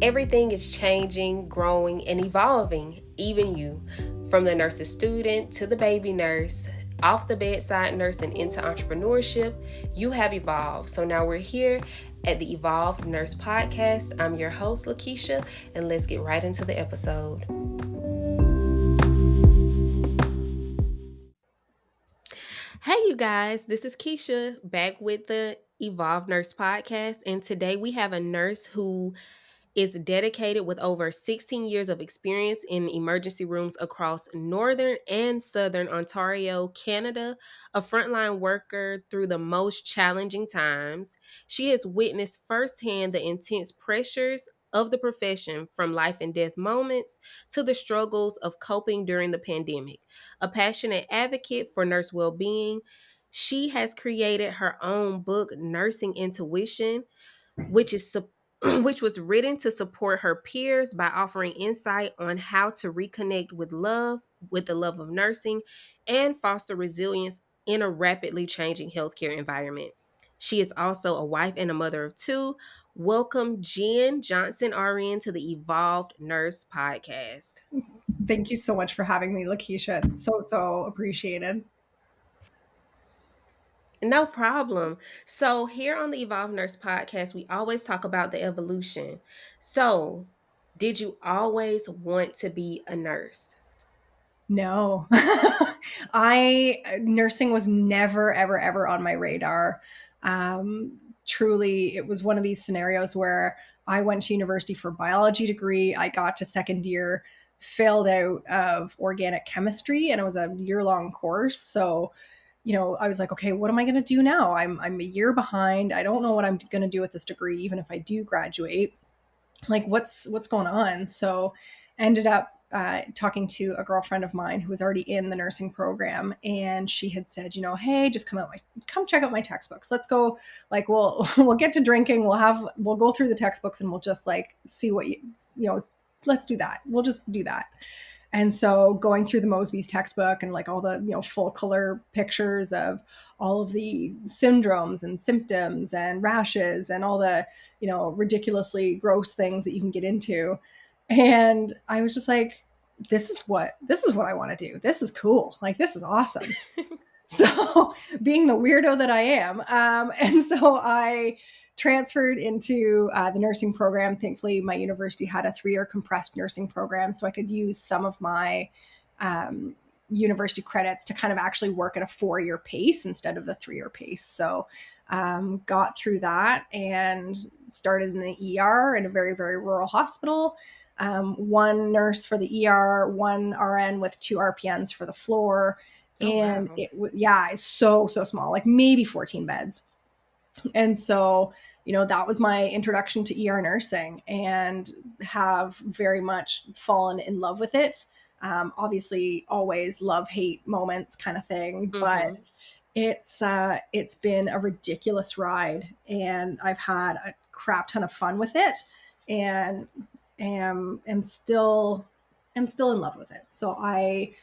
Everything is changing, growing, and evolving, even you. From the nurse's student to the baby nurse, off the bedside nurse and into entrepreneurship, you have evolved. So now we're here at the Evolved Nurse Podcast. I'm your host, Lakeisha, and let's get right into the episode. Hey, you guys, this is Keisha back with the Evolved Nurse Podcast. And today we have a nurse who is dedicated with over 16 years of experience in emergency rooms across northern and southern Ontario, Canada, a frontline worker through the most challenging times. She has witnessed firsthand the intense pressures of the profession, from life and death moments to the struggles of coping during the pandemic. A passionate advocate for nurse well-being, she has created her own book, Nursing Intuition, which is which was written to support her peers by offering insight on how to reconnect with love, with the love of nursing, and foster resilience in a rapidly changing healthcare environment. She is also a wife and a mother of two. Welcome, Jenn Johnson, RN, to the Evolved Nurse Podcast. Thank you so much for having me, Lakeisha. It's so appreciated. No problem. So, here on the Evolved Nurse Podcast, we always talk about the evolution. So, did you always want to be a nurse? No, I nursing was never, ever on my radar. Truly, it was one of these scenarios where I went to university for a biology degree. I got to second year, failed out of organic chemistry, and it was a year-long course. So, I was like, okay, what am I going to do now? I'm a year behind. I don't know what I'm going to do with this degree, even if I do graduate. Like, what's going on? So ended up talking to a girlfriend of mine who was already in the nursing program, and she had said, hey, just come check out my textbooks. Let's go. Like, we'll get to drinking. We'll go through the textbooks, and we'll just like see what let's do that. We'll just do that. And so going through the Mosby's textbook and like all the, full color pictures of all of the syndromes and symptoms and rashes and all the, ridiculously gross things that you can get into. And I was just like, this is what I want to do. This is cool. Like, this is awesome. So being the weirdo that I am. And so I transferred into the nursing program. Thankfully, my university had a 3-year compressed nursing program, so I could use some of my university credits to kind of actually work at a 4-year pace instead of the 3-year pace. So got through that and started in the ER in a very, very rural hospital. One nurse for the ER, one RN with 2 RPNs for the floor. And wow. it's so small, like maybe 14 beds. And so, that was my introduction to ER nursing, and have very much fallen in love with it. Obviously, always love-hate moments kind of thing, but it's been a ridiculous ride, and I've had a crap ton of fun with it, and am still in love with it. So I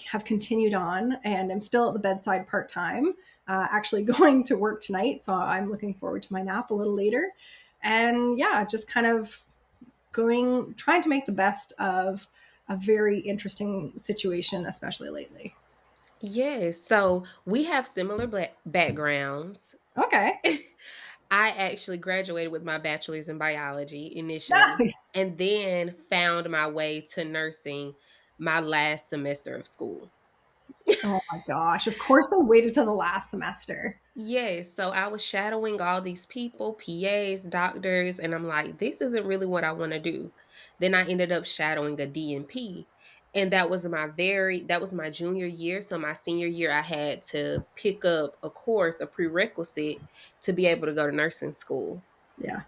have continued on, and I'm still at the bedside part-time, actually going to work tonight. So I'm looking forward to my nap a little later. And yeah, just kind of trying to make the best of a very interesting situation, especially lately. Yes. So we have similar backgrounds. Okay. I actually graduated with my bachelor's in biology initially, Nice. and then found my way to nursing my last semester of school. Oh my gosh. Of course they waited till the last semester. Yes, so I was shadowing all these people, PAs, doctors, and I'm like, this isn't really what I want to do. Then I ended up shadowing a DNP, and that was my junior year. So my senior year, I had to pick up a course, a prerequisite to be able to go to nursing school. Yeah.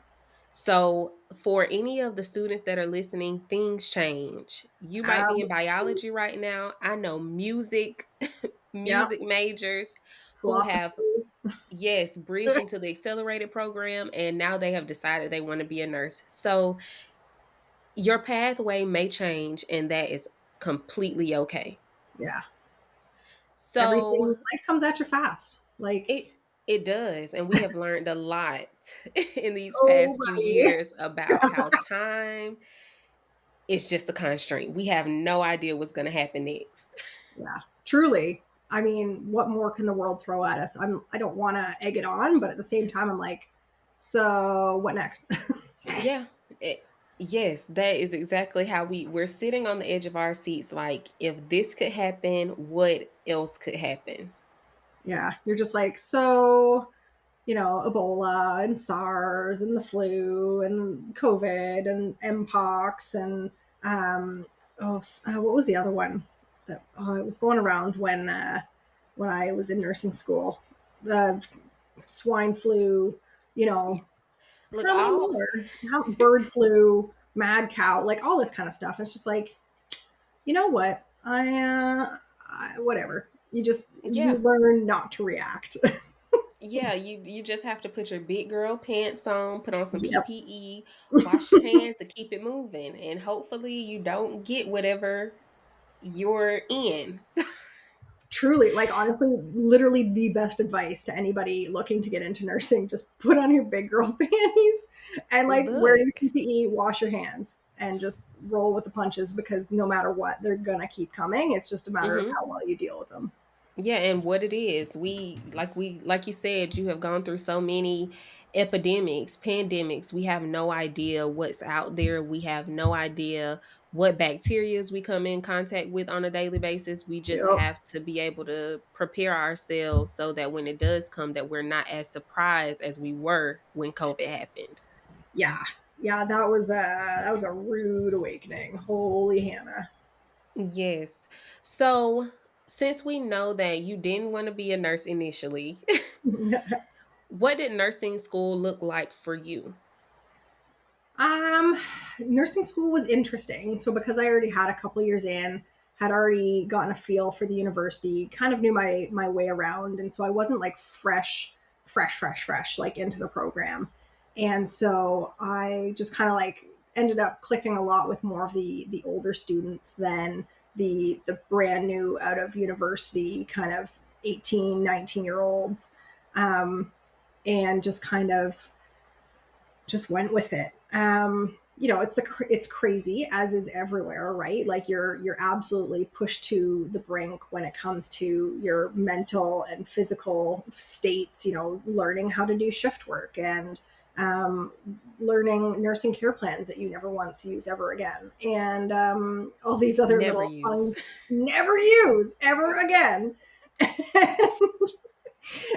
So, for any of the students that are listening, things change. You might be in Absolutely. biology right now. I know music, Yep. music majors who have, Philosophy. yes, bridged into the accelerated program, and now they have decided they want to be a nurse. So, your pathway may change, and that is completely okay. Yeah. Everything, So, life comes at you fast. Like, it It does, and we have learned a lot in these Oh, past few buddy. years about how time is just a constraint. We have no idea what's gonna happen next. Yeah, truly. I mean, what more can the world throw at us? I don't want to egg it on, but at the same time, I'm like, so what next? Yeah, yes, that is exactly how we're sitting on the edge of our seats, like, "If this could happen, what else could happen?" Yeah, you're just like, so, Ebola and SARS and the flu and COVID and Mpox and what was the other one that it was going around when I was in nursing school? The swine flu, you Y know, Look, how many all more? How bird flu, mad cow, like all this kind of stuff. It's just like, you know what? Whatever. You Yeah. learn not to react. Yeah, you just have to put your big girl pants on, put on some Yep. PPE, wash your hands, and keep it moving, and hopefully you don't get whatever you're in. Truly, like honestly, literally the best advice to anybody looking to get into nursing. Just put on your big girl panties and like wear your Look. PPE, wash your hands, and just roll with the punches because no matter what, they're gonna keep coming. It's just a matter of Mhm. how well you deal with them. Yeah, and what it is, like you said, you have gone through so many epidemics, pandemics. We have no idea what's out there. We have no idea what bacterias we come in contact with on a daily basis. We just Yep. have to be able to prepare ourselves so that when it does come, that we're not as surprised as we were when COVID happened. Yeah. Yeah, that was a rude awakening. Holy Hannah. Yes. So, since we know that you didn't want to be a nurse initially, what did nursing school look like for you? Um, Nursing school was interesting. So because I already had a couple years in, had already gotten a feel for the university, kind of knew my way around, and so I wasn't like fresh like into the program. And so I just kind of like ended up clicking a lot with more of the older students than the brand new out of university kind of 18, 19-year olds. Um, and just kind of just went with it. It's crazy as is everywhere, right? Like you're absolutely pushed to the brink when it comes to your mental and physical states. Learning how to do shift work and um, learning nursing care plans that you never once use ever again, and all these other Never little use. fun never use ever again.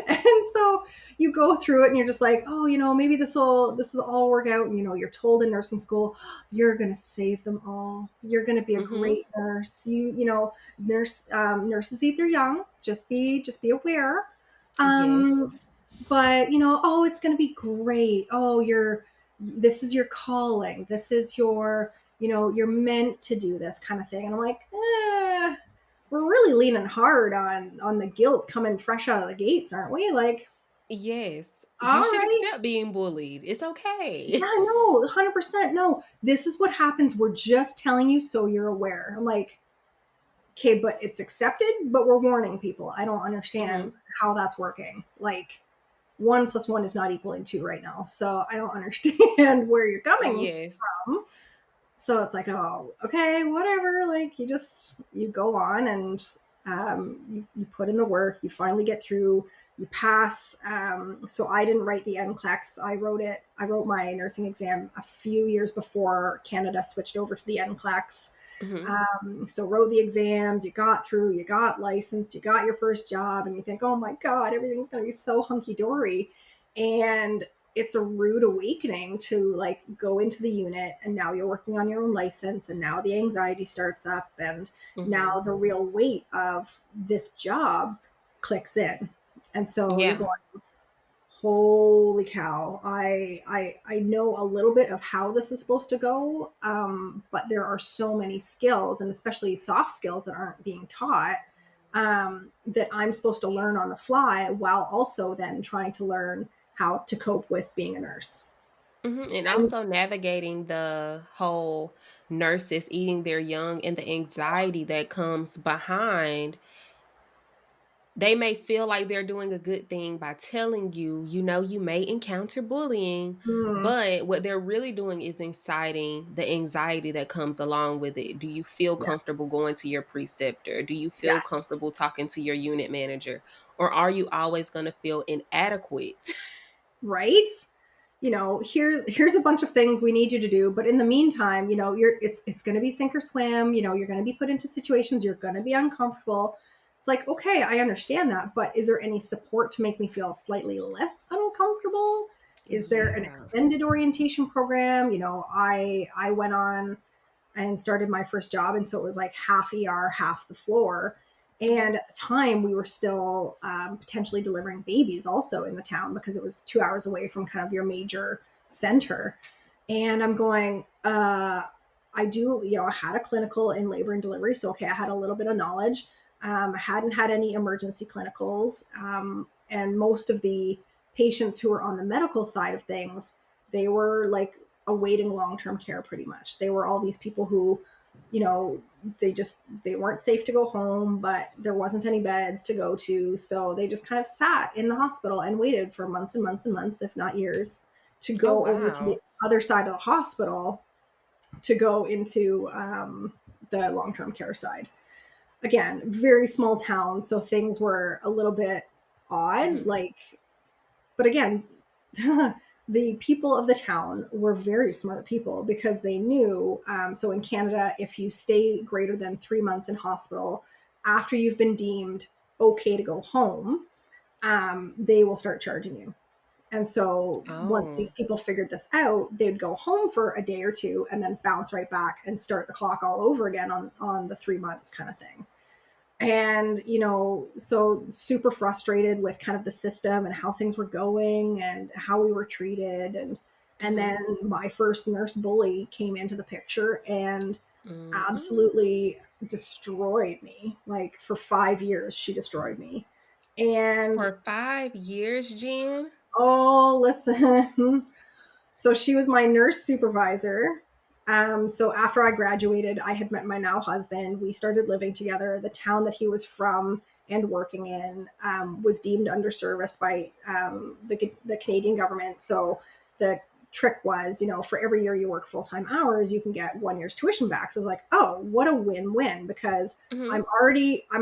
And so you go through it and you're just like, oh, maybe this will all work out. And you're told in nursing school, you're gonna save them all. You're gonna be a Mhm. great nurse. Nurses eat their young. Just be aware. Yes. But oh, it's gonna be great. Oh, this is your calling. This is you're meant to do this kind of thing. And I'm like, we're really leaning hard on the guilt coming fresh out of the gates, aren't we? Like, Yes. all You should right, accept being bullied. It's okay. yeah, no, 100%. No, this is what happens. We're just telling you so you're aware. I'm like, okay, but it's accepted, but we're warning people. I don't understand Mhm. how that's working. Like, one plus one is not equaling two right now. So I don't understand where you're coming Yes. from. So it's like, oh, okay, whatever. Like you go on and you put in the work. You finally get through. You pass. So I didn't write the NCLEX. I wrote it. I wrote my nursing exam a few years before Canada switched over to the NCLEX. Mhm. So wrote the exams. You got through. You got licensed. You got your first job, and you think, oh my god, everything's going to be so hunky dory. And it's a rude awakening to like go into the unit and now you're working on your own license and now the anxiety starts up and now Mhm. the real weight of this job clicks in, and so you're Yeah. going, holy cow, I know a little bit of how this is supposed to go, but there are so many skills and especially soft skills that aren't being taught, that I'm supposed to learn on the fly while also then trying to learn how to cope with being a nurse. Mhm, and And also navigating the whole nurses eating their young and the anxiety that comes behind they may feel like they're doing a good thing by telling you, you know, you may encounter bullying, Mm, but what they're really doing is inciting the anxiety that comes along with it. Do you feel yeah. comfortable going to your preceptor? Do you feel Yes. comfortable talking to your unit manager? Or are you always going to feel inadequate? Right? Here's a bunch of things we need you to do, but in the meantime, it's going to be sink or swim. You're going to be put into situations, you're going to be uncomfortable. It's like, okay, I understand that, but is there any support to make me feel slightly less uncomfortable? Is there an Yeah. extended orientation program? I went on and started my first job. And so it was like half ER, half the floor. Mhm. And at the time, we were still potentially delivering babies also in the town because it was 2 hours away from kind of your major center. And I'm going, I do, I had a clinical in labor and delivery. So, okay, I had a little bit of knowledge. I hadn't had any emergency clinicals. And most of the patients who were on the medical side of things, they were like awaiting long-term care pretty much. They were all these people who, you know, they weren't safe to go home, but there wasn't any beds to go to. So they just kind of sat in the hospital and waited for months and months and months, if not years, to Oh, go over to the wow. other side of the hospital to go into the long-term care side. Again, very small town, so things were a little bit odd. Mhm. Like, but again, the people of the town were very smart people because they knew. So in Canada, if you stay greater than 3 months in hospital after you've been deemed okay to go home, they will start charging you. And so once Oh. these people figured this out, they'd go home for a day or two and then bounce right back and start the clock all over again on the 3 months kind of thing. And so super frustrated with kind of the system and how things were going and how we were treated. And Mhm. then my first nurse bully came into the picture and Mm-mm. absolutely destroyed me. Like for 5 years she destroyed me. And For 5 years, Jen? oh, listen. So she was my nurse supervisor. So after I graduated, I had met my now husband. We started living together. The town that he was from and working in was deemed underserviced by the Canadian government. So the trick was, for every year you work full time hours, you can get 1 year's tuition back. So I was like, oh, what a win win because Mhm. I'm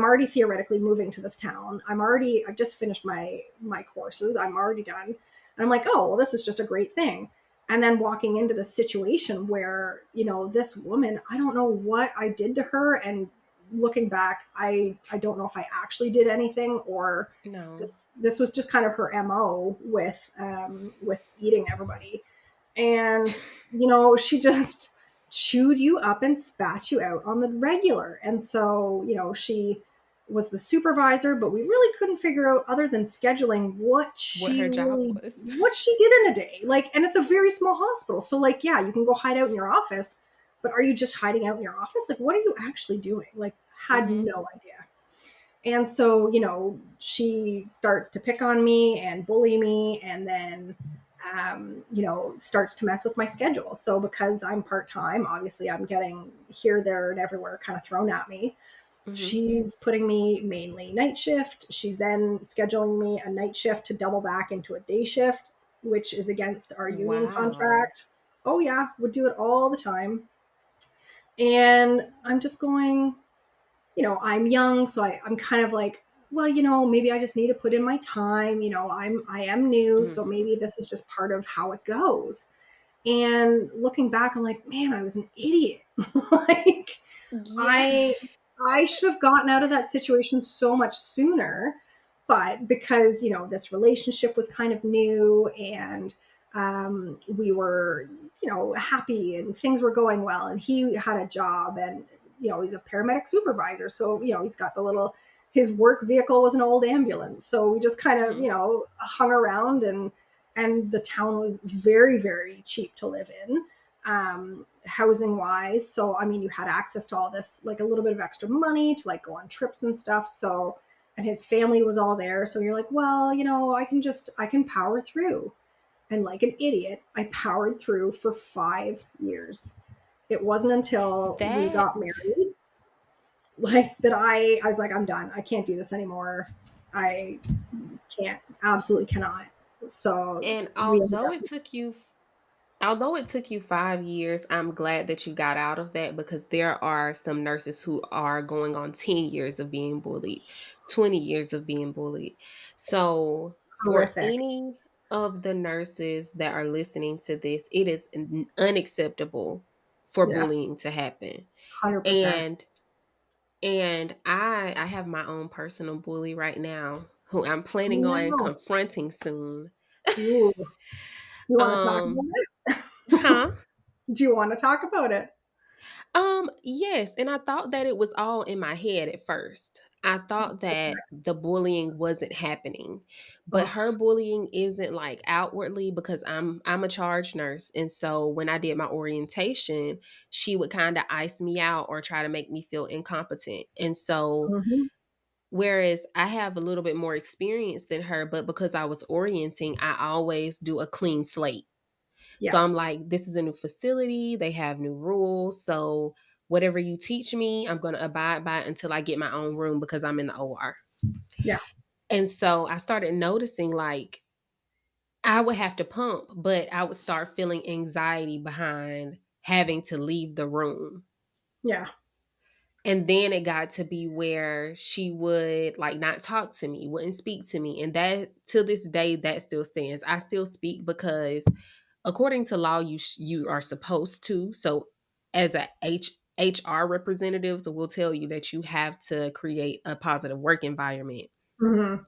already theoretically moving to this town. I've just finished my courses. I'm already done. And I'm like, oh, well, this is just a great thing. And then walking into this situation where this woman, I don't know what I did to her, and looking back, I don't know if I actually did anything, or No. this was just kind of her mo with eating everybody. And she just chewed you up and spat you out on the regular. And so she was the supervisor, but we really couldn't figure out, other than scheduling, What her job was. what she did in a day. Like, and it's a very small hospital, so like, yeah, you can go hide out in your office, but are you just hiding out in your office? Like, what are you actually doing? Like, had Mhm. no idea. And so, she starts to pick on me and bully me, and then, starts to mess with my schedule. So, because I'm part time, obviously, I'm getting here, there, and everywhere kind of thrown at me. Mhm. She's putting me mainly night shift. She's then scheduling me a night shift to double back into a day shift, which is against our union Wow. contract. Oh, yeah, would do it all the time. And I'm just going, I'm young, so I'm kind of like, well, maybe I just need to put in my time. I am new, so Mhm. maybe this is just part of how it goes. And looking back, I'm like, man, I was an idiot. Like, Yeah. I I should have gotten out of that situation so much sooner, but because this relationship was kind of new, and we were happy and things were going well, and he had a job, and he's a paramedic supervisor, so he's got the little, his work vehicle was an old ambulance, so we just kind of Mhm. hung around, and the town was very, very cheap to live in, housing wise. So, I mean, you had access to all this, like a little bit of extra money to like go on trips and stuff. So, and his family was all there. So you're like, well, I can power through. And like an idiot, I powered through for 5 years. It wasn't until we got That married, like, that I was like, I'm done. I can't do this anymore. I can't, absolutely cannot. So And we ended up, although it took you 5 years, I'm glad that you got out of that because there are some nurses who are going on 10 years of being bullied, 20 years of being bullied. So, for horrific. any of the nurses that are listening to this, it is unacceptable for Yeah, bullying to happen. 100%. And I have my own personal bully right now who I'm planning on No. confronting soon. Ooh, you want to talk Um, about it? huh? Do you want to talk about it? Yes, and I thought that it was all in my head at first. I thought that the bullying wasn't happening. But Oh, her bullying isn't like outwardly because I'm a charge nurse. And so when I did my orientation, she would kind of ice me out or try to make me feel incompetent. And so mhm. whereas I have a little bit more experience than her, but because I was orienting, I always do a clean slate. So Yeah, I'm like, this is a new facility. They have new rules. So whatever you teach me, I'm going to abide by it until I get my own room because I'm in the OR. yeah, And so I started noticing like I would have to pump, but I would start feeling anxiety behind having to leave the room. yeah. And then it got to be where she would like not talk to me, wouldn't speak to me. And that to this day, that still stands. I still speak because according to law, you are supposed to. So, as a HR representatives will tell you that you have to create a positive work environment. Mhm.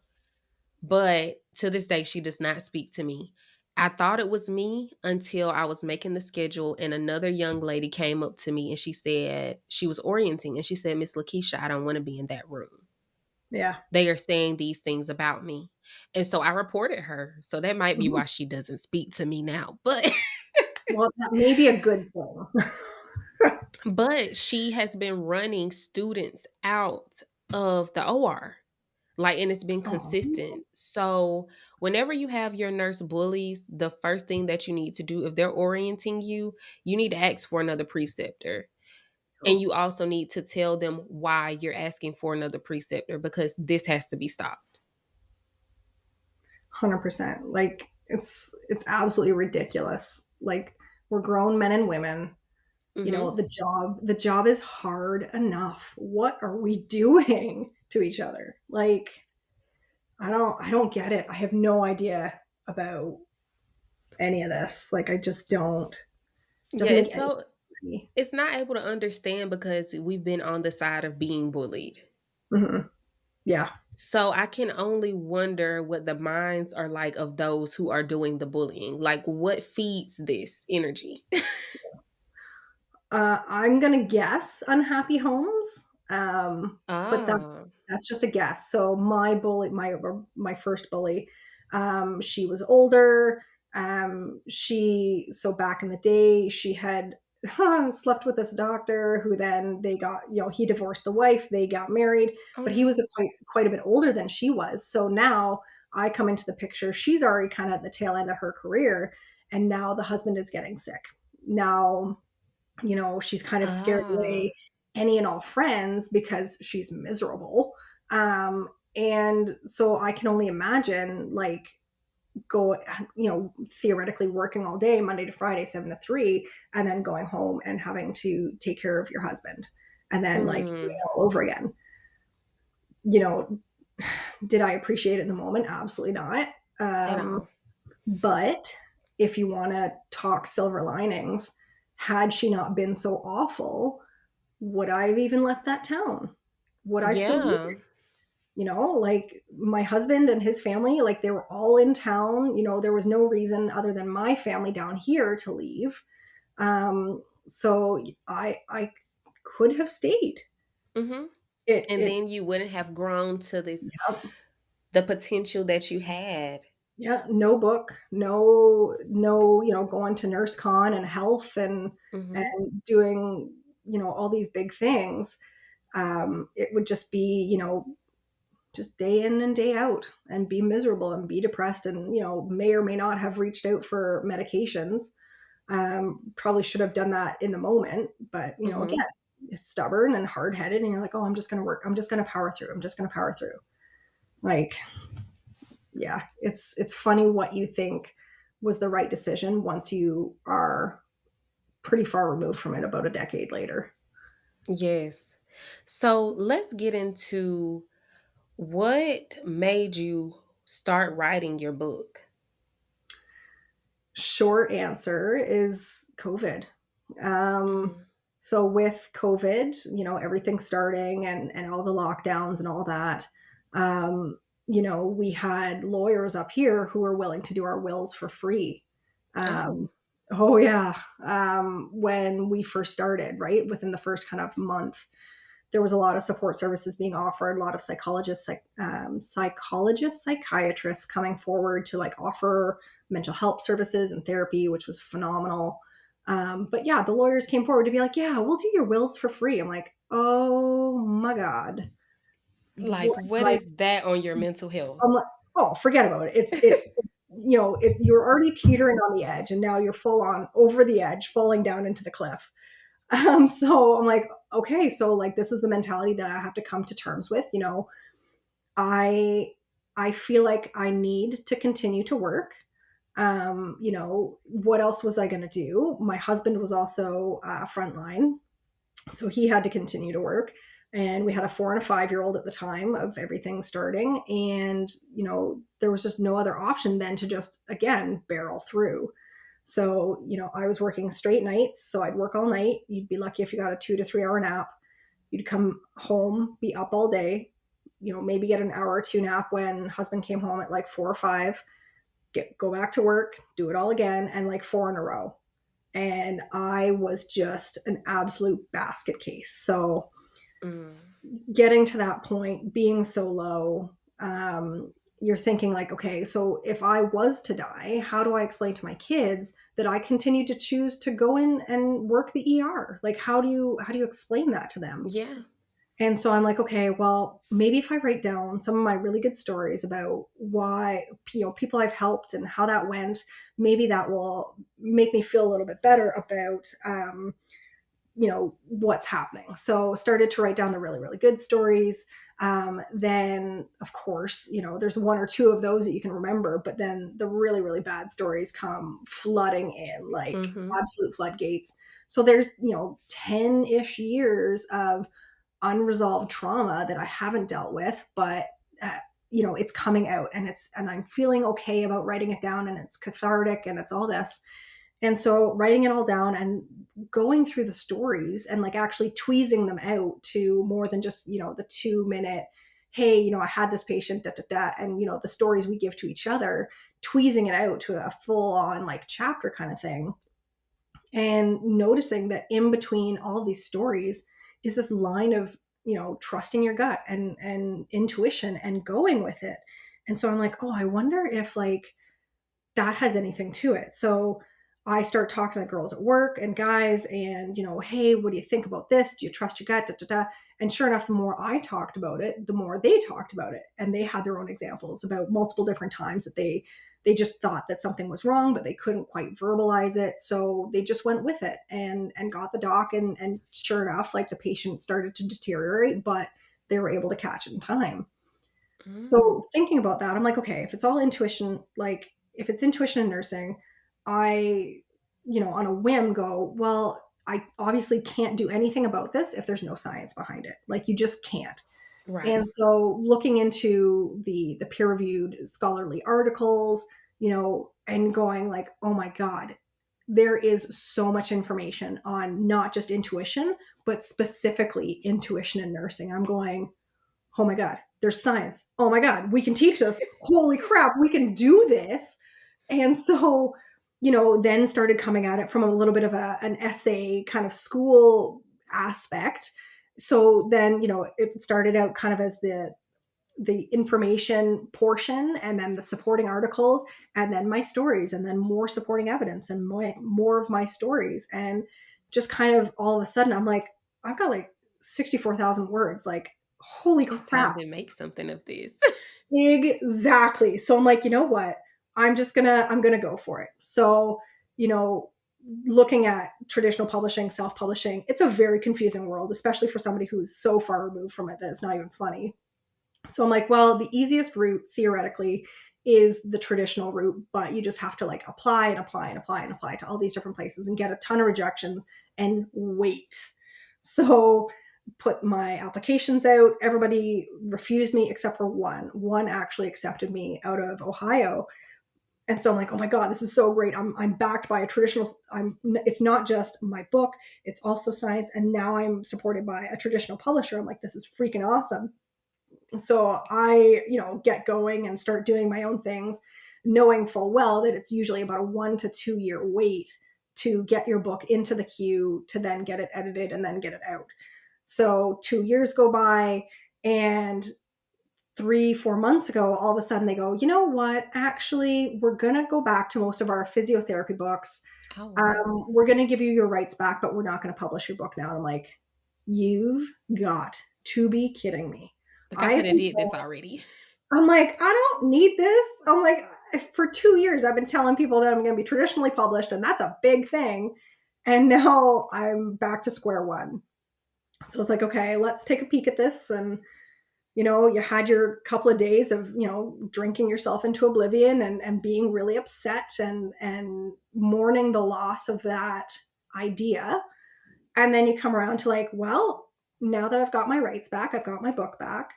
But to this day, she does not speak to me. I thought it was me until I was making the schedule, and another young lady came up to me and she said she was orienting, and she said, "Miss Lakeisha, I don't want to be in that room. Yeah. They are saying these things about me." And so I reported her. So that might be Mhm. why she doesn't speak to me now. But Well, that may be a good thing. But she has been running students out of the OR. Like, and it's been Oh, consistent. So, whenever you have your nurse bullies, the first thing that you need to do, if they're orienting you, you need to ask for another preceptor. And cool. you also need to tell them why you're asking for another preceptor because this has to be stopped. 100%. Like it's absolutely ridiculous. Like we're grown men and women. You know, Hmm. the job is hard enough. What are we doing to each other? Like I don't get it. I have no idea about any of this. Like I just don't. Yeah, Doesn't make it's any sense so to me. it's not able to understand because we've been on the side of being bullied. Mhm. Yeah. So I can only wonder what the minds are like of those who are doing the bullying. Like what feeds this energy? I'm gonna guess unhappy homes, but that's Ah. that's just a guess. So my first bully, she was older. She so back in the day, she had slept with this doctor who then they got, he divorced the wife, they got married, Oh but he was no. quite a bit older than she was. So now I come into the picture. She's already kind of at the tail end of her career, and now the husband is getting sick. Now she's kind of scared Ah. away any and all friends because she's miserable. And so I can only imagine like go, theoretically working all day, Monday to Friday, 7 to 3, and then going home and having to take care of your husband and then like doing Mm. it all over again. You know, did I appreciate it in the moment? Absolutely not. At Um, all. but if you want to talk silver linings, had she not been so awful, would I have even left that town? Would I still be Yeah. there? Like my husband and his family, like they were all in town. There was no reason other than my family down here to leave. So I could have stayed. Hmm. And It then you wouldn't have grown to this yeah, the potential that you had. yeah, no book, no, going to nurse con and health Hmm. and doing, all these big things. It would just be, just day in and day out and be miserable and be depressed and may or may not have reached out for medications. Probably should have done that in the moment, but Hmm. again, stubborn and hard-headed, and you're like, oh, I'm just going to work, I'm just going to power through, I'm just going to power through. Like, yeah, it's funny what you think was the right decision once you are pretty far removed from it about a decade later. Yes. So let's get into what made you start writing your book. Short answer is COVID. Um, Mm. so with COVID, everything starting and all the lockdowns and all that, um, we had lawyers up here who were willing to do our wills for free. Um, Oh, oh yeah, when we first started, right within the first kind of month, there was a lot of support services being offered, a lot of psychologists, psychiatrists coming forward to like offer mental health services and therapy, which was phenomenal. But yeah, the lawyers came forward to be like, yeah, we'll do your wills for free. I'm like, oh my God. like What? what Like, is that on your mental health? I'm like, oh, forget about it. You're already teetering on the edge and now you're full on over the edge, falling down into the cliff. So I'm like, okay, so like this is the mentality that I have to come to terms with. I I feel like I need to continue to work. What else was I going to do? My husband was also frontline, so he had to continue to work. And we had a 4 and a 5 year old at the time of everything starting. And, there was just no other option than to just, again, barrel through. So, I was working straight nights. So I'd work all night. You'd be lucky if you got a 2 to 3 hour nap. You'd come home, be up all day, maybe get an hour or two nap when husband came home at like 4 or 5, go back to work, do it all again, and like 4 in a row. And I was just an absolute basket case. So Mm. getting to that point, being so low, you're thinking like, okay, so if I was to die, how do I explain to my kids that I continue to choose to go in and work the ER? Like, how do you explain that to them? Yeah. And so I'm like, okay, well, maybe if I write down some of my really good stories about why, people I've helped and how that went, maybe that will make me feel a little bit better about, what's happening. So started to write down the really, really good stories. Then, of course, there's one or two of those that you can remember, but then the really, really bad stories come flooding in like Mhm. absolute floodgates. So there's, 10 ish years of unresolved trauma that I haven't dealt with, but it's coming out and I'm feeling okay about writing it down and it's cathartic and it's all this. And so writing it all down and going through the stories and like actually tweezing them out to more than just, the 2 minute, hey, I had this patient, da, da, da, and, the stories we give to each other, tweezing it out to a full on like chapter kind of thing. And noticing that in between all of these stories is this line of, trusting your gut and intuition and going with it. And so I'm like, oh, I wonder if like that has anything to it. So I start talking to girls at work and guys and, hey, what do you think about this? Do you trust your gut? Da, da, da. And sure enough, the more I talked about it, the more they talked about it. And they had their own examples about multiple different times that they just thought that something was wrong, but they couldn't quite verbalize it. So they just went with it and got the doc. And sure enough, like the patient started to deteriorate, but they were able to catch it in time. Mm. So thinking about that, I'm like, okay, if it's all intuition, like if it's intuition in nursing, I, on a whim go, well, I obviously can't do anything about this if there's no science behind it. Like you just can't. Right. And so looking into the peer-reviewed scholarly articles, and going like, oh my God, there is so much information on not just intuition, but specifically intuition in nursing. I'm going, oh my God, there's science. Oh my God, we can teach this. Holy crap, we can do this. And so, then started coming at it from a little bit of an essay kind of school aspect. So then, it started out kind of as the information portion and then the supporting articles and then my stories and then more supporting evidence and more of my stories. And just kind of all of a sudden, I'm like, I've got like 64,000 words. Like, holy It's time crap. to make something of this. Exactly. So I'm like, you know what? I'm gonna go for it. So, you know, looking at traditional publishing, self-publishing, it's a very confusing world, especially for somebody who's so far removed from it that it's not even funny. So I'm like, well, the easiest route theoretically is the traditional route, but you just have to like apply and apply and apply and apply to all these different places and get a ton of rejections and wait. So put my applications out. Everybody refused me except for one. One actually accepted me out of Ohio. And so I'm like, oh my God, this is so great. I'm backed by a traditional, it's not just my book, it's also science. And now I'm supported by a traditional publisher. I'm like, this is freaking awesome. So I, get going and start doing my own things, knowing full well that it's usually about a 1 to 2 year wait to get your book into the queue, to then get it edited and then get it out. So 2 years go by, and 3, 4 months ago, all of a sudden they go, you know what? Actually, we're going to go back to most of our physiotherapy books. Oh, wow. We're going to give you your rights back, but we're not going to publish your book now. And I'm like, you've got to be kidding me. Like, I I have could have been did this told, already. I'm like, I don't need this. I'm like, for 2 years, I've been telling people that I'm going to be traditionally published, and that's a big thing. And now I'm back to square one. So it's like, okay, let's take a peek at this. And you had your couple of days of, drinking yourself into oblivion and being really upset and mourning the loss of that idea. And then you come around to like, well, now that I've got my rights back, I've got my book back,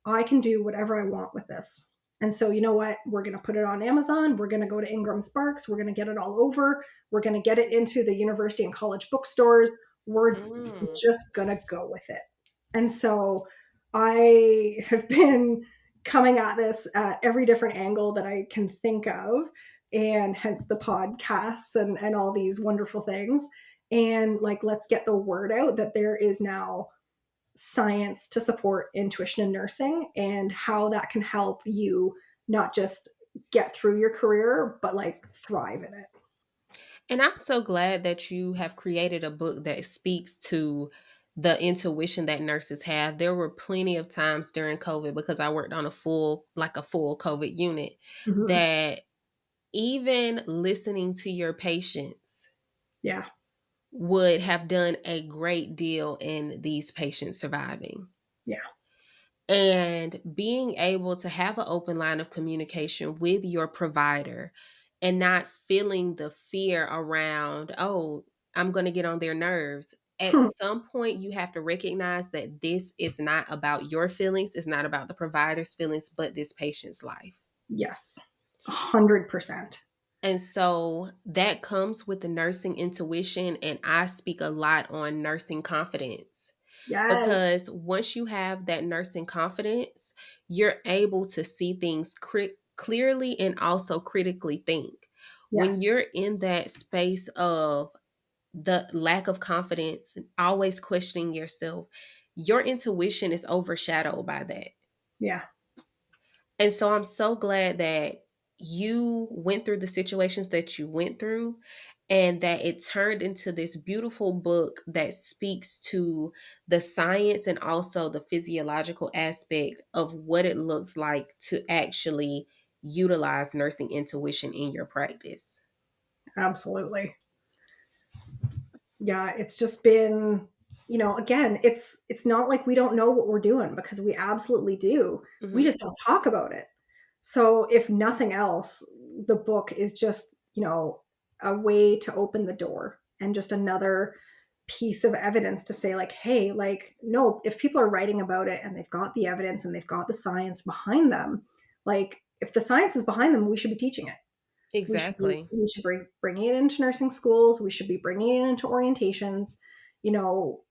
I can do whatever I want with this. And so, you know what? We're going to put it on Amazon. We're going to go to Ingram Sparks. We're going to get it all over. We're going to get it into the university and college bookstores. We're Mm. just going to go with it. And so I have been coming at this at every different angle that I can think of, and hence the podcasts and all these wonderful things. And like, let's get the word out that there is now science to support intuition in nursing, and how that can help you not just get through your career, but like thrive in it. And I'm so glad that you have created a book that speaks to the intuition that nurses have. There were plenty of times during COVID, because I worked on a full COVID unit, Mhm. that even listening to your patients Yeah. would have done a great deal in these patients surviving. Yeah. And being able to have an open line of communication with your provider and not feeling the fear around, oh, I'm going to get on their nerves. At some point, you have to recognize that this is not about your feelings, it's not about the provider's feelings, but this patient's life. Yes. 100%. And so that comes with the nursing intuition. And I speak a lot on nursing confidence, Yes. because once you have that nursing confidence, you're able to see things clearly and also critically think. When Yes. you're in that space of the lack of confidence, always questioning yourself, your intuition is overshadowed by that. Yeah. And so I'm so glad that you went through the situations that you went through, and that it turned into this beautiful book that speaks to the science and also the physiological aspect of what it looks like to actually utilize nursing intuition in your practice. Absolutely. Yeah, it's just been, again, it's not like we don't know what we're doing, because we absolutely do. We Hmm. just don't talk about it. So if nothing else, the book is just, a way to open the door, and just another piece of evidence to say like, hey, like, no, if people are writing about it and they've got the evidence and they've got the science behind them, like if the science is behind them, we should be teaching it. Exactly. We should bring bringing it into nursing schools. We should be bringing it into orientations.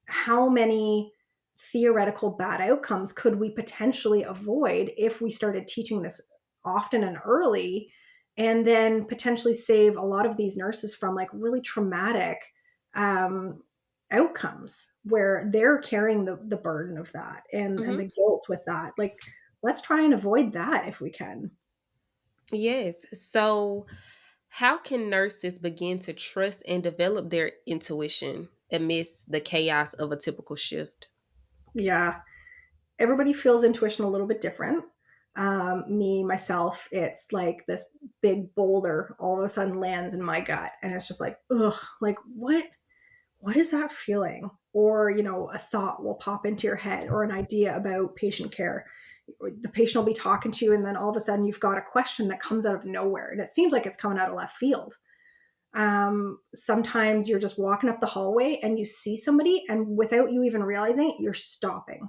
How many theoretical bad outcomes could we potentially avoid if we started teaching this often and early, and then potentially save a lot of these nurses from like really traumatic um, outcomes where they're carrying the burden of that, and Hmm. the guilt with that. Like, let's try and avoid that if we can. Yes. So, how can nurses begin to trust and develop their intuition amidst the chaos of a typical shift? Yeah, everybody feels intuition a little bit different. Me, myself, it's like this big boulder all of a sudden lands in my gut, and it's just like, ugh, like what is that feeling? Or, a thought will pop into your head, or an idea about patient care. the patient will be talking to you, and then all of a sudden you've got a question that comes out of nowhere, and it seems like it's coming out of left field. Sometimes you're just walking up the hallway and you see somebody, and without you even realizing it, you're stopping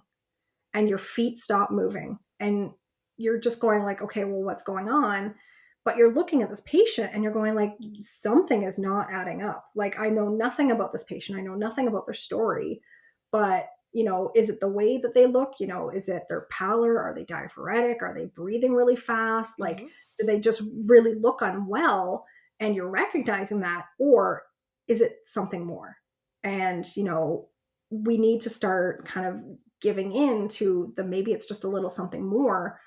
and your feet stop moving, and you're just going like, okay, well, what's going on? But you're looking at this patient and you're going like, something is not adding up. Like, I know nothing about this patient, I know nothing about their story, but is it the way that they look? Is it their pallor? Are they diaphoretic? Are they breathing really fast? Like, Mm-hmm. do they just really look unwell, and you're recognizing that? Or is it something more? And we need to start kind of giving in to the, maybe it's just a little something more,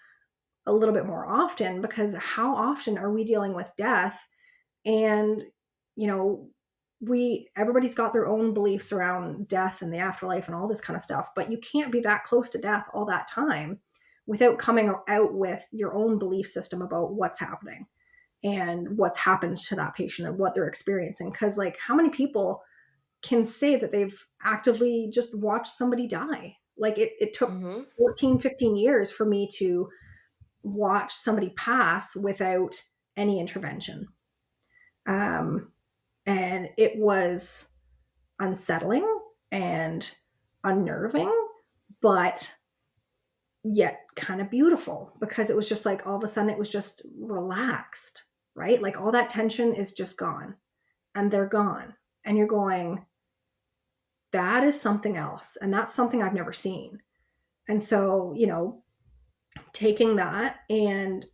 a little bit more often, because how often are we dealing with death? And you know everybody's got their own beliefs around death and the afterlife and all this kind of stuff, but you can't be that close to death all that time without coming out with your own belief system about what's happening and what's happened to that patient and what they're experiencing. Because like, how many people can say that they've actively just watched somebody die? Like, it took Mm-hmm. 14, 15 years for me to watch somebody pass without any intervention. Um, and it was unsettling and unnerving, but yet kind of beautiful, because it was just like, all of a sudden it was just relaxed, right? Like, all that tension is just gone, and they're gone. And you're going, that is something else. And that's something I've never seen. And so, taking that and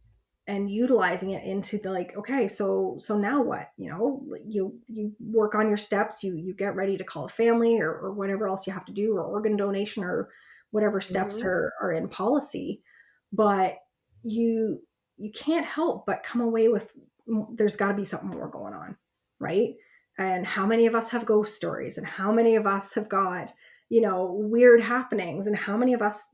utilizing it into the, like, okay, so now what? You work on your steps, you get ready to call a family, or whatever else you have to do, or organ donation, or whatever steps Mm-hmm. are in policy. But you you can't help but come away with, there's got to be something more going on, right? And how many of us have ghost stories, and how many of us have got weird happenings, and how many of us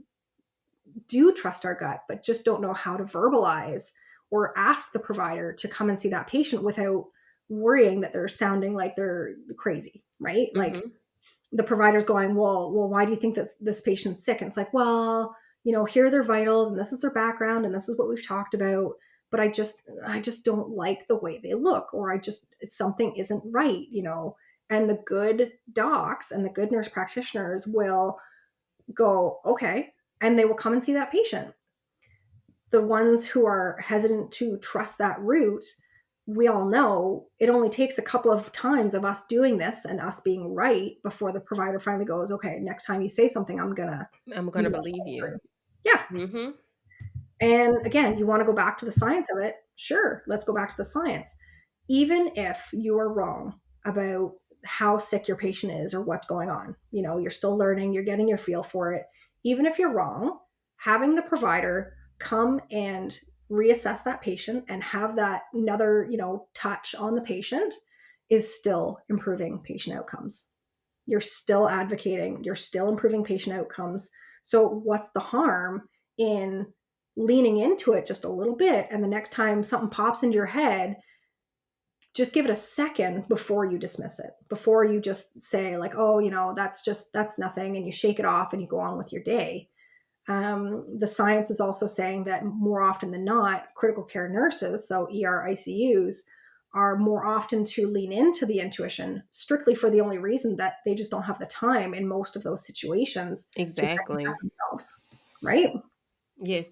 do trust our gut, but just don't know how to verbalize or ask the provider to come and see that patient without worrying that they're sounding like they're crazy, right? Like, Mm-hmm. the provider's going, well, why do you think that this patient's sick? And it's like, well, here are their vitals, and this is their background, and this is what we've talked about. But I just don't like the way they look, or something isn't right. And the good docs and the good nurse practitioners will go, okay, and they will come and see that patient. The ones who are hesitant to trust that route, we all know it only takes a couple of times of us doing this and us being right before the provider finally goes, okay, next time you say something, I'm gonna I'm you gonna know believe follow you. through. Yeah. Mm-hmm. And again, you want to go back to the science of it? Sure, let's go back to the science. Even if you are wrong about how sick your patient is or what's going on, you're still learning, you're getting your feel for it. Even if you're wrong, having the provider come and reassess that patient and have that another, touch on the patient is still improving patient outcomes. You're still advocating, you're still improving patient outcomes. So, what's the harm in leaning into it just a little bit? And the next time something pops into your head, just give it a second before you dismiss it, before you just say, like, oh, that's nothing, and you shake it off and you go on with your day. The science is also saying that more often than not, critical care nurses, so ER ICUs, are more often to lean into the intuition strictly for the only reason that they just don't have the time in most of those situations to second Exactly. guess themselves, right? Yes.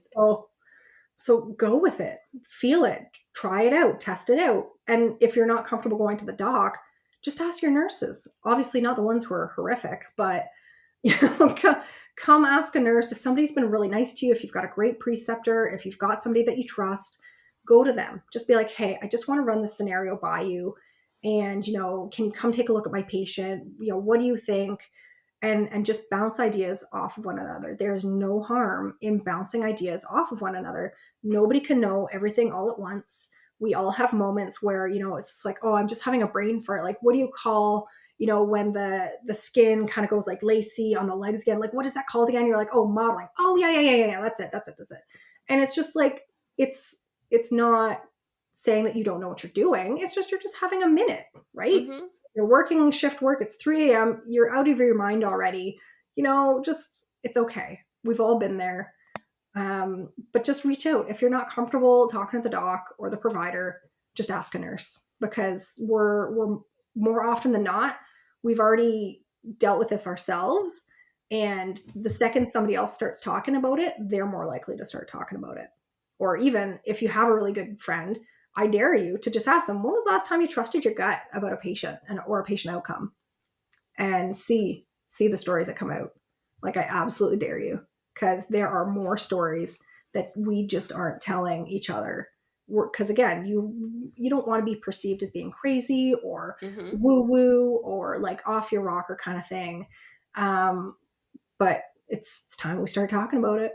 So go with it, feel it, try it out, test it out. And if you're not comfortable going to the doc, just ask your nurses. Obviously, not the ones who are horrific, but come ask a nurse. If somebody's been really nice to you, if you've got a great preceptor, if you've got somebody that you trust, go to them. Just be like, hey, I just want to run this scenario by you. And, can you come take a look at my patient? What do you think? And just bounce ideas off of one another. There's no harm in bouncing ideas off of one another. Nobody can know everything all at once. We all have moments where, it's just like, oh, I'm just having a brain fart. Like, what do you call, when the skin kind of goes like lacy on the legs again? Like, what is that called again? You're like, oh, modeling. Oh, yeah. That's it. And it's just like, it's not saying that you don't know what you're doing. It's just, you're just having a minute, right? Mm-hmm. You're working shift work. It's 3 a.m. You're out of your mind already. Just, it's okay. We've all been there. But just reach out. If you're not comfortable talking to the doc or the provider, just ask a nurse, because we're more often than not, we've already dealt with this ourselves. And the second somebody else starts talking about it, they're more likely to start talking about it. Or even if you have a really good friend, I dare you to just ask them, when was the last time you trusted your gut about a patient or a patient outcome? And see the stories that come out. Like, I absolutely dare you, because there are more stories that we just aren't telling each other. Because again, you don't want to be perceived as being crazy or Hmm. woo woo or like off your rocker kind of thing. Um, but it's time we start talking about it.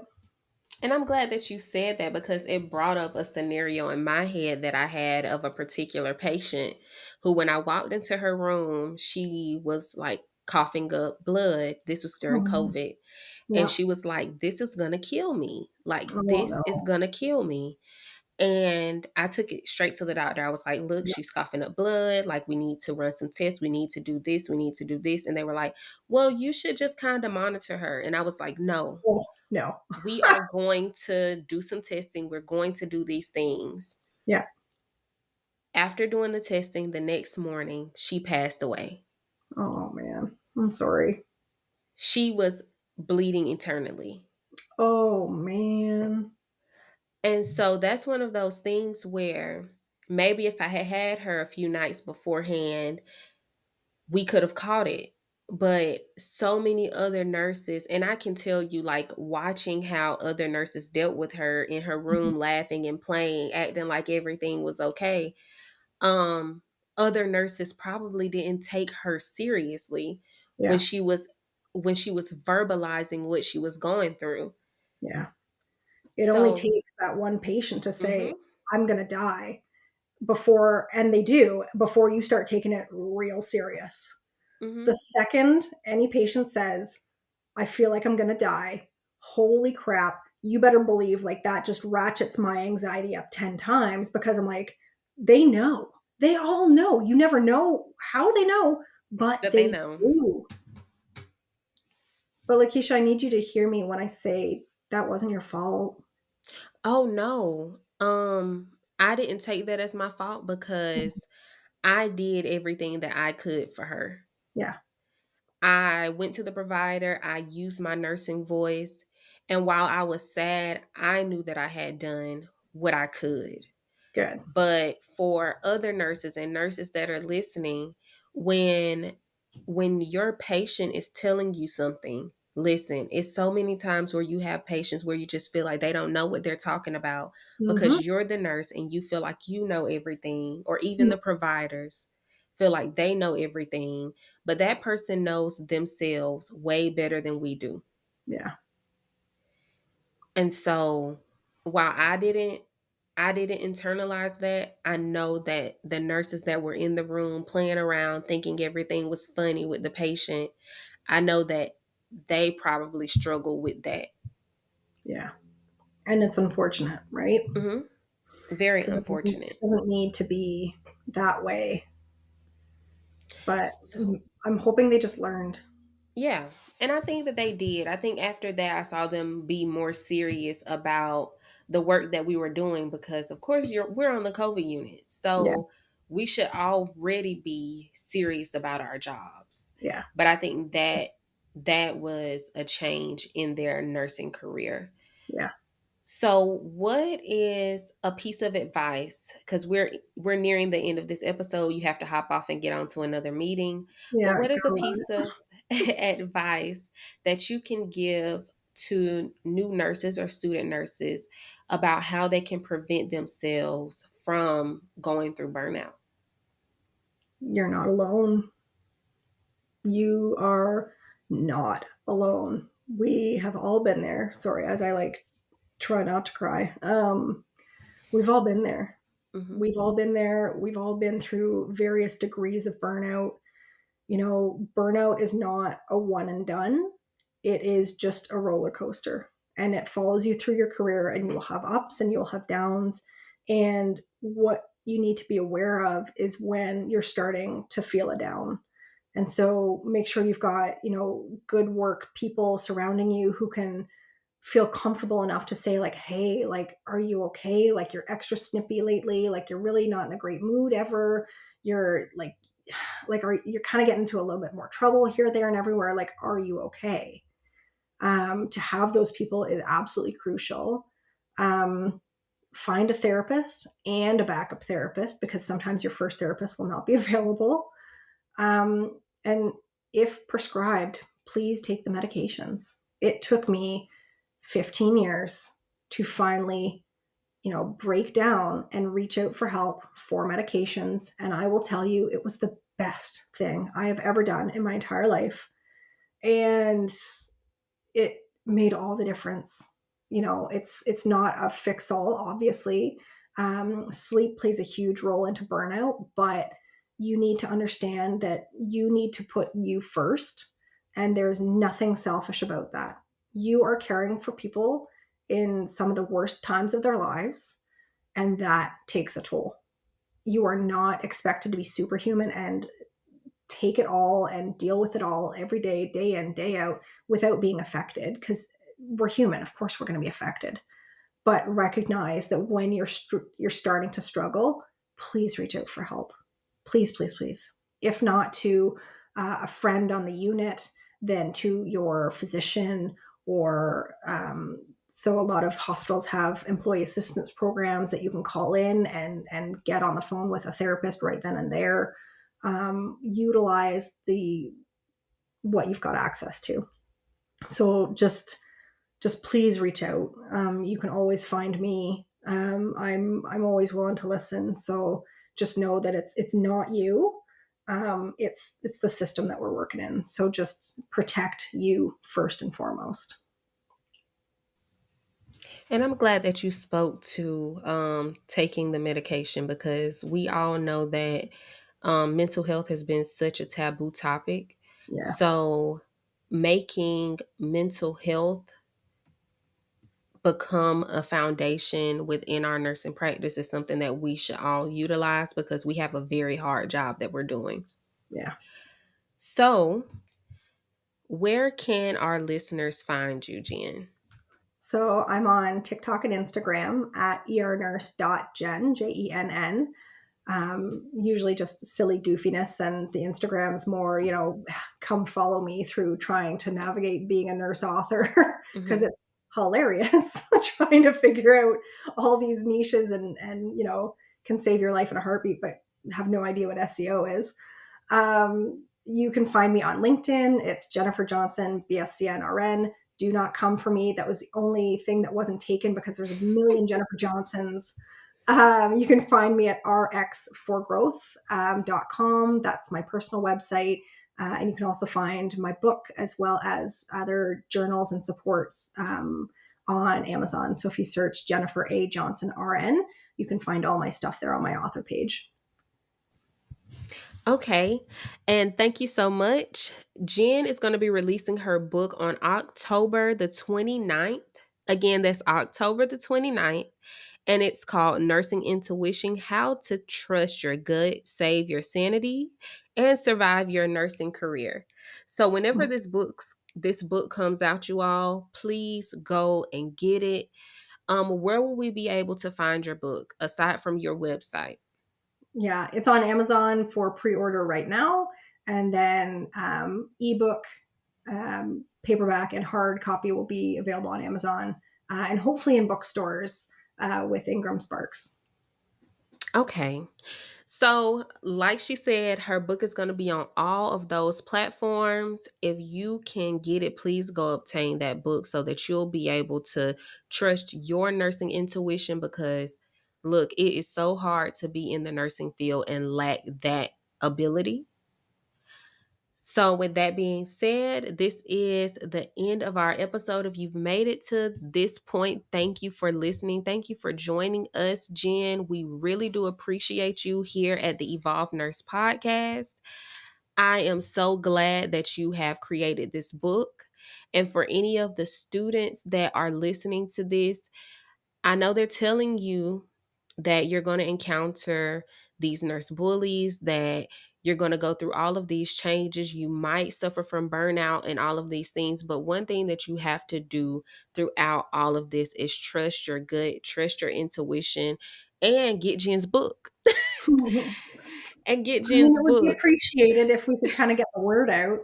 And I'm glad that you said that because it brought up a scenario in my head that I had of a particular patient who, when I walked into her room, she was like coughing up blood. This was during Oh, COVID. And yeah. she was like, "This is going to kill me. Like, Oh this is no. going to kill me." And I took it straight to the doctor. I was like, "Look, Yeah. she's coughing up blood. Like, we need to run some tests. We need to do this. We need to do this." And they were like, "Well, you should just kind of monitor her." And I was like, "No, Oh no. we are going to do some testing. We're going to do these things." Yeah. After doing the testing the next morning, she passed away. Oh man. I'm sorry. She was bleeding internally. Oh man. And so that's one of those things where maybe if I had had her a few nights beforehand, we could have caught it. But so many other nurses, and I can tell you, like watching how other nurses dealt with her in her room, laughing and playing, acting like everything was okay. Um, Other nurses probably didn't take her seriously when Yeah. she was verbalizing what she was going through. Yeah. It only So, takes that one patient to say, mhm, I'm going to die, before, and they do, before you start taking it real serious. The mhm. second any patient says, I feel like I'm going to die, holy crap, you better believe like that just ratchets my anxiety up 10 times, because I'm like, they know. They all know. You never know how they know, but But they they know. do. But Lakeisha, I need you to hear me when I say that wasn't your fault. Oh no. I didn't take that as my fault because I did everything that I could for her. Yeah, I went to the provider, I used my nursing voice, and while I was sad, I knew that I had done what I could. good. But for other nurses and nurses that are listening, when your patient is telling you something, listen. It's so many times where you have patients where you just feel like they don't know what they're talking about Mm-hmm. because you're the nurse and you feel like you know everything, or even the providers feel like they know everything, but that person knows themselves way better than we do. Yeah, And so while I didn't internalize that, I know that the nurses that were in the room playing around thinking everything was funny with the patient, I know that they probably struggle with that. yeah. And it's unfortunate, right? Mhm. Very Because unfortunate. it doesn't need to be that way. But So, I'm hoping they just learned. yeah. And I think that they did. I think after that I saw them be more serious about the work that we were doing because of course we're on the COVID unit. Yeah, So we should already be serious about our jobs. yeah, But I think that that was a change in their nursing career. yeah, So, what is a piece of advice? Because we're nearing the end of this episode. You have to hop off and get on to another meeting. But yeah. what is a Gotta love piece it. of advice that you can give to new nurses or student nurses about how they can prevent themselves from going through burnout? You're not alone. You are not alone. We have all been there. Sorry, as I like try not to cry. We've all been there. Hmm. We've all been there. We've all been through various degrees of burnout. Burnout is not a one and done. It is just a roller coaster, and it follows you through your career, and you'll have ups and you'll have downs. And what you need to be aware of is when you're starting to feel a down. And so make sure you've got, good work people surrounding you who can feel comfortable enough to say like, hey, like, are you okay? Like, you're extra snippy lately. Like, you're really not in a great mood ever. You're like, are you're kind of getting into a little bit more trouble here, there, and everywhere. Like, are you okay? To have those people is absolutely crucial. Um, Find a therapist and a backup therapist, because sometimes your first therapist will not be available. And if prescribed, please take the medications. It took me 15 years to finally, break down and reach out for help for medications. And I will tell you, it was the best thing I have ever done in my entire life. And it made all the difference. It's not a fix all, obviously. Sleep plays a huge role into burnout, but you need to understand that you need to put you first, and there's nothing selfish about that. You are caring for people in some of the worst times of their lives, and that takes a toll. You are not expected to be superhuman and take it all and deal with it all every day, day in, day out, without being affected, because we're human. Of course, we're going to be affected. But recognize that when you're starting to struggle, please reach out for help. Please, please, please. If not to a friend on the unit, then to your physician, or so a lot of hospitals have employee assistance programs that you can call in and get on the phone with a therapist right then and there. Utilize the what you've got access to. So just please reach out. You can always find me. I'm always willing to listen. So just know that it's not you. It's the system that we're working in. So just protect you first and foremost. And I'm glad that you spoke to taking the medication, because we all know that mental health has been such a taboo topic. Yeah, So, making mental health become a foundation within our nursing practice is something that we should all utilize, because we have a very hard job that we're doing. yeah. So, where can our listeners find you, Jen? So I'm on TikTok and Instagram at ernurse.jenn, Jenn. Usually just silly goofiness, and the Instagram's more, come follow me through trying to navigate being a nurse author, because Hmm. it's hilarious trying to figure out all these niches, and can save your life in a heartbeat, but have no idea what SEO is. You can find me on LinkedIn. It's Jennifer Johnson, BSCN RN. Do not come for me. That was the only thing that wasn't taken, because there's a million Jennifer Johnsons. You can find me at rx4growth.com. That's my personal website. And you can also find my book, as well as other journals and supports, on Amazon. So if you search Jennifer A. Johnson RN, you can find all my stuff there on my author page. Okay. And thank you so much. Jen is going to be releasing her book on October the 29th. Again, that's October the 29th. And it's called Nursing Intuition: How to Trust Your Gut, Save Your Sanity, and Survive Your Nursing Career. So whenever this book comes out, you all, please go and get it. Where will we be able to find your book aside from your website? Yeah, it's on Amazon for pre-order right now, and then ebook, paperback, and hard copy will be available on Amazon, and hopefully in bookstores with Ingram Sparks. Okay. So, like she said, her book is going to be on all of those platforms. If you can get it, please go obtain that book so that you'll be able to trust your nursing intuition, because look, it is so hard to be in the nursing field and lack that ability. So, with that being said, this is the end of our episode. If you've made it to this point, thank you for listening. Thank you for joining us, Jen. We really do appreciate you here at the Evolve Nurse Podcast. I am so glad that you have created this book. And for any of the students that are listening to this, I know they're telling you that you're going to encounter these nurse bullies, that you're going to go through all of these changes. You might suffer from burnout and all of these things. But one thing that you have to do throughout all of this is trust your gut, trust your intuition, and get Jen's book. And get I mean, Jen's it would be book. appreciated if we could kind of get the word out.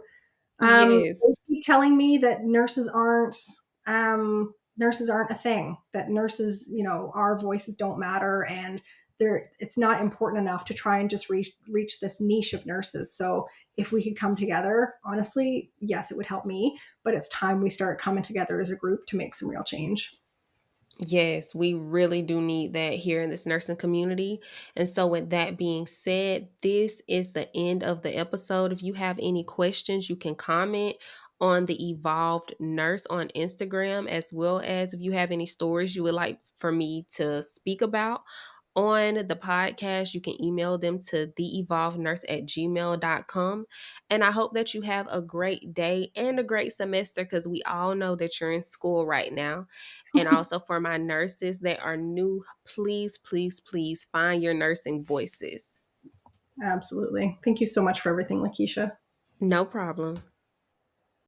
They Yes. keep telling me that nurses aren't a thing. That nurses, our voices don't matter, and it's not important enough to try and just reach this niche of nurses. So if we could come together, honestly, yes, it would help me. But it's time we start coming together as a group to make some real change. Yes, we really do need that here in this nursing community. And so, with that being said, this is the end of the episode. If you have any questions, you can comment on the Evolved Nurse on Instagram, as well as if you have any stories you would like for me to speak about on the podcast, you can email them to theevolvednurse@gmail.com. And I hope that you have a great day and a great semester, because we all know that you're in school right now. And also for my nurses that are new, please, please, please find your nursing voices. Absolutely. Thank you so much for everything, Lakeisha. No problem.